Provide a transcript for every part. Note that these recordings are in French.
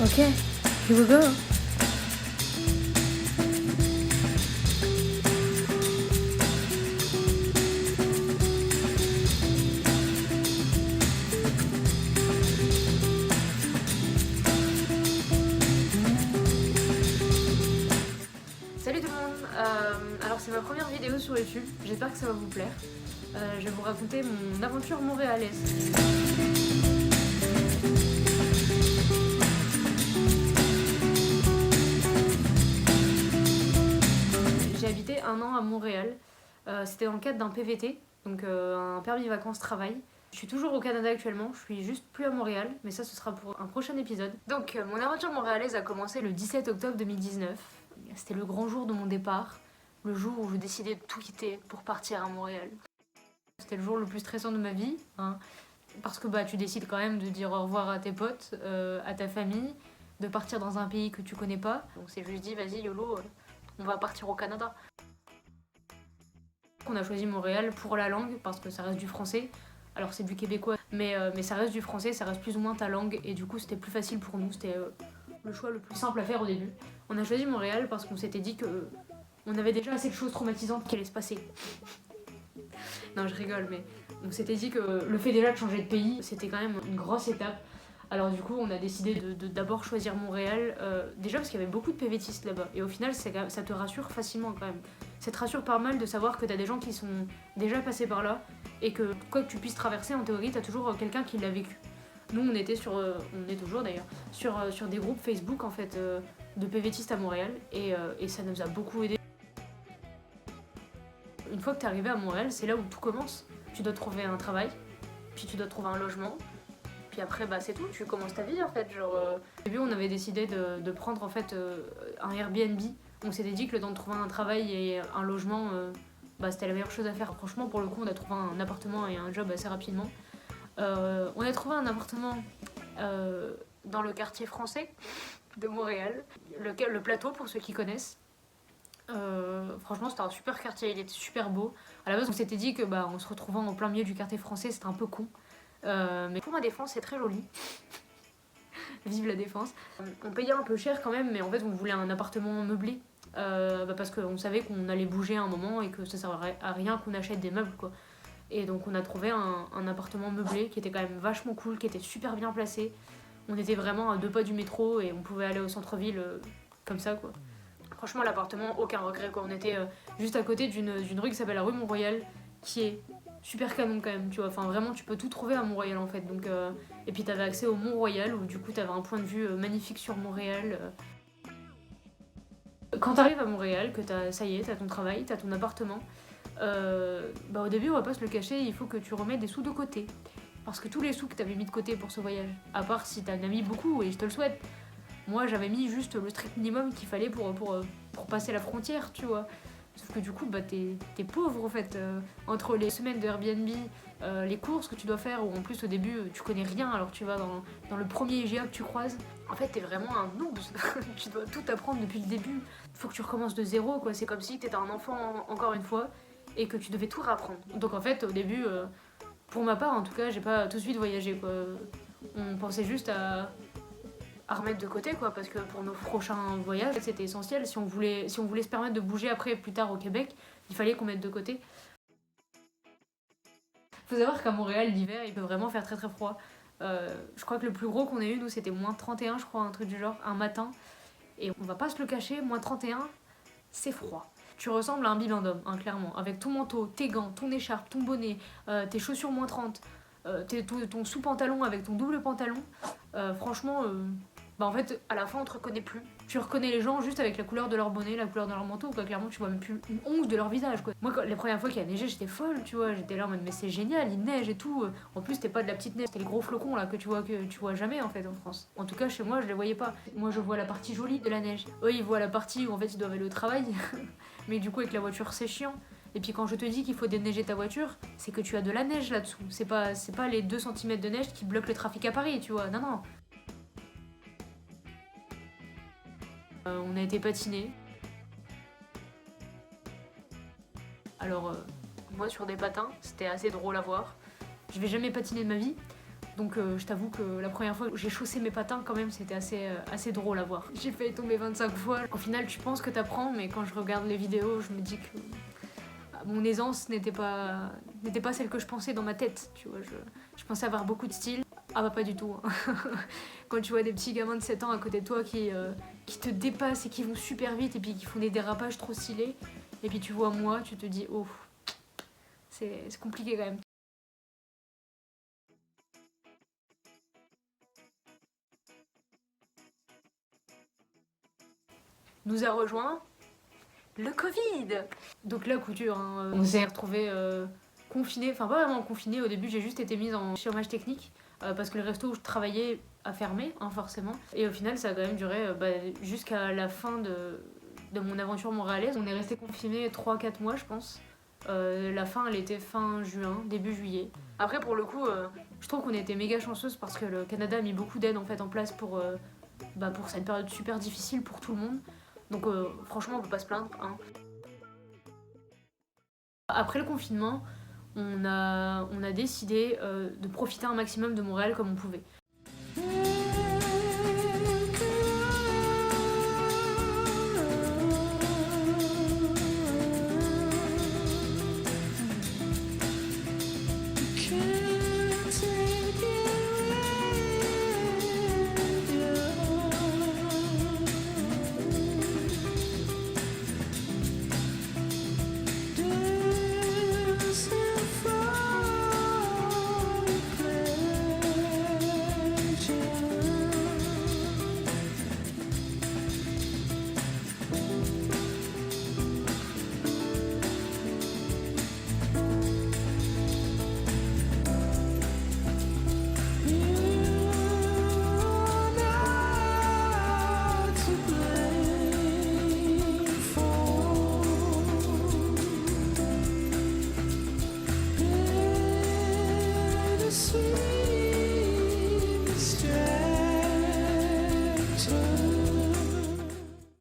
Okay, here we go. Salut tout le monde, alors c'est ma première vidéo sur YouTube, j'espère que ça va vous plaire. Je vais vous raconter mon aventure montréalaise. J'ai habité 1 an à Montréal, c'était dans le cadre d'un PVT, donc un permis vacances-travail. Je suis toujours au Canada actuellement, je suis juste plus à Montréal, mais ça ce sera pour un prochain épisode. Donc mon aventure montréalaise a commencé le 17 octobre 2019. C'était le grand jour de mon départ, le jour où je décidais de tout quitter pour partir à Montréal. C'était le jour le plus stressant de ma vie, hein, parce que tu décides quand même de dire au revoir à tes potes, à ta famille, de partir dans un pays que tu connais pas. Donc c'est juste dit, vas-y YOLO, on va partir au Canada. On a choisi Montréal pour la langue, parce que ça reste du français. Alors c'est du québécois, mais ça reste du français, ça reste plus ou moins ta langue, et du coup c'était plus facile pour nous, c'était le choix le plus simple à faire au début. On a choisi Montréal parce qu'on s'était dit que on avait déjà assez de choses traumatisantes qui allaient se passer. Non, je rigole, mais on s'était dit que le fait déjà de changer de pays, c'était quand même une grosse étape. Alors du coup, on a décidé de d'abord choisir Montréal, déjà parce qu'il y avait beaucoup de PVTistes là-bas, et au final, ça te rassure facilement quand même. Ça te rassure pas mal de savoir que t'as des gens qui sont déjà passés par là, et que quoi que tu puisses traverser, en théorie, t'as toujours quelqu'un qui l'a vécu. Nous, on était on est toujours d'ailleurs, sur des groupes Facebook en fait, de PVTistes à Montréal, et ça nous a beaucoup aidé. Une fois que t'es arrivé à Montréal, c'est là où tout commence. Tu dois trouver un travail, puis tu dois trouver un logement, puis après c'est tout, tu commences ta vie en fait. Au début on avait décidé de prendre en fait un Airbnb. On s'était dit que le temps de trouver un travail et un logement, c'était la meilleure chose à faire. Franchement pour le coup on a trouvé un appartement et un job assez rapidement. On a trouvé un appartement dans le quartier français de Montréal, le Plateau pour ceux qui connaissent. Franchement c'était un super quartier, il était super beau. À la base on s'était dit que en se retrouvant en plein milieu du quartier français c'était un peu con. Mais pour ma défense c'est très joli. Vive la défense. On payait un peu cher quand même, mais en fait on voulait un appartement meublé. Parce qu'on savait qu'on allait bouger à un moment et que ça servait à rien qu'on achète des meubles quoi. Et donc on a trouvé un appartement meublé qui était quand même vachement cool, qui était super bien placé. On était vraiment à 2 pas du métro et on pouvait aller au centre-ville comme ça quoi. Franchement l'appartement, aucun regret quoi. On était juste à côté d'une rue qui s'appelle la rue Mont-Royal, qui est super canon quand même, tu vois. Enfin vraiment tu peux tout trouver à Mont-Royal en fait. Donc, et puis t'avais accès au Mont-Royal où du coup t'avais un point de vue magnifique sur Montréal. Quand t'arrives à Montréal, que ça y est, t'as ton travail, t'as ton appartement, au début on va pas se le cacher, il faut que tu remettes des sous de côté. Parce que tous les sous que t'avais mis de côté pour ce voyage, à part si t'en as mis beaucoup et je te le souhaite, moi j'avais mis juste le strict minimum qu'il fallait pour passer la frontière, tu vois. Sauf que du coup, t'es pauvre en fait. Entre les semaines de Airbnb, les courses que tu dois faire, où en plus au début tu connais rien, alors tu vas dans le premier IGA que tu croises. En fait, t'es vraiment un noob. Tu dois tout apprendre depuis le début. Faut que tu recommences de zéro, quoi. C'est comme si t'étais un enfant encore une fois et que tu devais tout réapprendre. Donc en fait, au début, pour ma part en tout cas, j'ai pas tout de suite voyagé, quoi. On pensait juste à remettre de côté quoi, parce que pour nos prochains voyages c'était essentiel. Si on voulait se permettre de bouger après plus tard au Québec, il fallait qu'on mette de côté. Faut savoir qu'à Montréal l'hiver il peut vraiment faire très très froid. Je crois que le plus gros qu'on ait eu nous c'était moins 31 je crois, un truc du genre, un matin. Et on va pas se le cacher, moins 31 c'est froid. Tu ressembles à un bilan d'homme, hein, clairement, avec ton manteau, tes gants, ton écharpe, ton bonnet, tes chaussures moins 30, ton sous-pantalon avec ton double pantalon. Franchement, en fait, à la fin, on te reconnaît plus. Tu reconnais les gens juste avec la couleur de leur bonnet, la couleur de leur manteau, quoi. Clairement, tu vois même plus une once de leur visage, quoi. Moi, les premières fois qu'il y a neigé, j'étais folle, tu vois. J'étais là en mode, mais c'est génial, il neige et tout. En plus, c'était pas de la petite neige, c'était les gros flocons, là, que tu vois jamais, en fait, en France. En tout cas, chez moi, je les voyais pas. Moi, je vois la partie jolie de la neige. Eux, ils voient la partie où, en fait, ils doivent aller au travail. Mais du coup, avec la voiture, c'est chiant. Et puis quand je te dis qu'il faut déneiger ta voiture, c'est que tu as de la neige là-dessous. C'est pas les 2 cm de neige qui bloquent le trafic à Paris, tu vois. Non, non. On a été patiner. Alors, moi sur des patins, c'était assez drôle à voir. Je vais jamais patiner de ma vie. Donc je t'avoue que la première fois que j'ai chaussé mes patins quand même c'était assez drôle à voir. J'ai failli tomber 25 fois. Au final tu penses que t'apprends mais quand je regarde les vidéos je me dis que mon aisance n'était pas celle que je pensais dans ma tête, tu vois. Je pensais avoir beaucoup de style. Ah bah pas du tout. Hein. Quand tu vois des petits gamins de 7 ans à côté de toi qui te dépassent et qui vont super vite et puis qui font des dérapages trop stylés. Et puis tu vois moi, tu te dis oh, c'est compliqué quand même. Nous a rejoint le Covid. Donc là, coup dur, hein, on s'est retrouvés confinés, enfin pas vraiment confinés au début, j'ai juste été mise en chômage technique parce que le resto où je travaillais a fermé, hein, forcément. Et au final, ça a quand même duré jusqu'à la fin de mon aventure montréalaise. On est resté confinés 3-4 mois, je pense. La fin, elle était fin juin, début juillet. Après, pour le coup, je trouve qu'on était méga chanceuse parce que le Canada a mis beaucoup d'aide en fait en place pour cette période super difficile pour tout le monde. Donc franchement, on peut pas se plaindre. Hein. Après le confinement, on a décidé de profiter un maximum de Montréal comme on pouvait.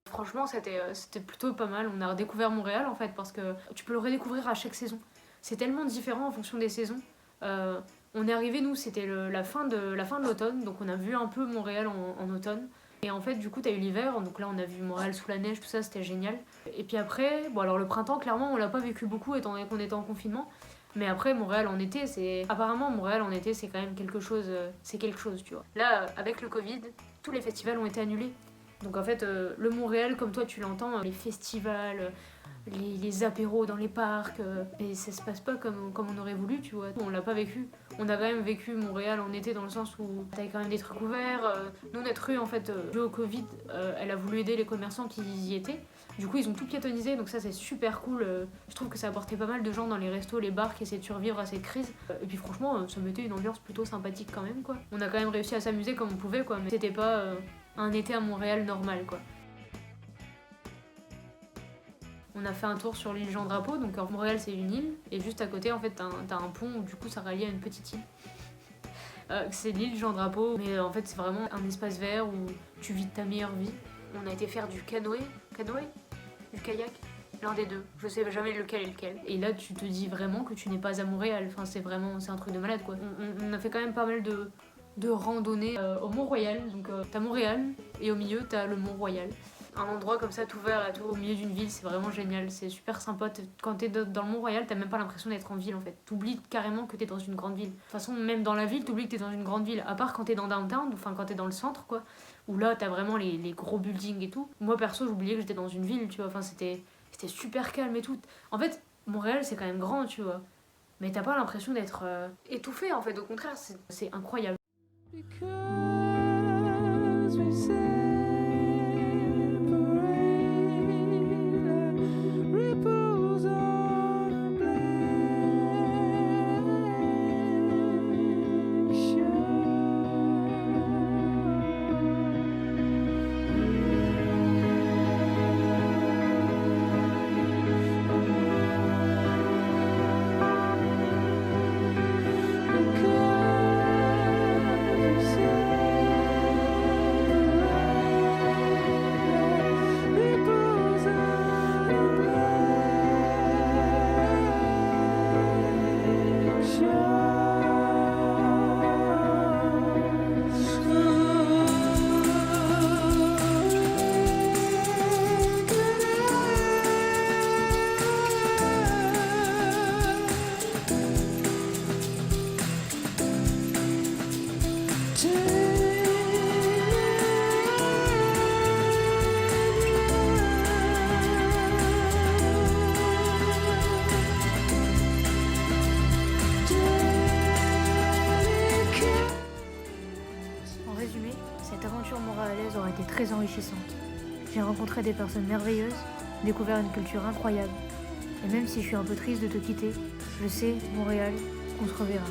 Franchement, c'était plutôt pas mal. On a redécouvert Montréal en fait parce que tu peux le redécouvrir à chaque saison. C'est tellement différent en fonction des saisons. On est arrivé, nous, c'était la fin de l'automne, donc on a vu un peu Montréal en automne. Et en fait, du coup, t'as eu l'hiver, donc là, on a vu Montréal sous la neige, tout ça, c'était génial. Et puis après, bon, alors le printemps, clairement, on l'a pas vécu beaucoup étant donné qu'on était en confinement. Mais après, Montréal en été, apparemment, Montréal en été, c'est quand même quelque chose, tu vois. Là, avec le Covid, tous les festivals ont été annulés. Donc en fait, le Montréal, comme toi tu l'entends, les festivals, les apéros dans les parcs, et ça se passe pas comme on aurait voulu, tu vois. On l'a pas vécu. On a quand même vécu Montréal en été dans le sens où t'avais quand même des trucs ouverts. Nous, notre rue, en fait, dû au Covid, elle a voulu aider les commerçants qui y étaient. Du coup, ils ont tout piétonnisé, donc ça, c'est super cool. Je trouve que ça a apporté pas mal de gens dans les restos, les bars qui essaient de survivre à cette crise. Et puis franchement, ça mettait une ambiance plutôt sympathique quand même, quoi. On a quand même réussi à s'amuser comme on pouvait, quoi. Mais c'était pas un été à Montréal normal, quoi. On a fait un tour sur l'île Jean-Drapeau, donc Montréal c'est une île, et juste à côté en fait t'as un pont où du coup ça rallie à une petite île. C'est l'île Jean-Drapeau, mais en fait c'est vraiment un espace vert où tu vis ta meilleure vie. On a été faire du canoë, du kayak, l'un des deux, je sais jamais lequel est lequel. Et là tu te dis vraiment que tu n'es pas à Montréal, enfin c'est un truc de malade quoi. On a fait quand même pas mal de randonnées au Mont-Royal, donc t'as Montréal et au milieu t'as le Mont-Royal. Un endroit comme ça tout vert et tout au milieu d'une ville, c'est vraiment génial, c'est super sympa. Quand t'es dans le Mont-Royal, t'as même pas l'impression d'être en ville en fait. T'oublies carrément que t'es dans une grande ville. De toute façon, même dans la ville, t'oublies que t'es dans une grande ville. À part quand t'es dans downtown, enfin quand t'es dans le centre quoi, où là t'as vraiment les gros buildings et tout. Moi perso, j'oubliais que j'étais dans une ville, tu vois, enfin c'était super calme et tout. En fait, Montréal c'est quand même grand, tu vois. Mais t'as pas l'impression d'être étouffé en fait, au contraire, c'est incroyable. très enrichissante. J'ai rencontré des personnes merveilleuses, découvert une culture incroyable. Et même si je suis un peu triste de te quitter, je sais, Montréal, qu'on se reverra.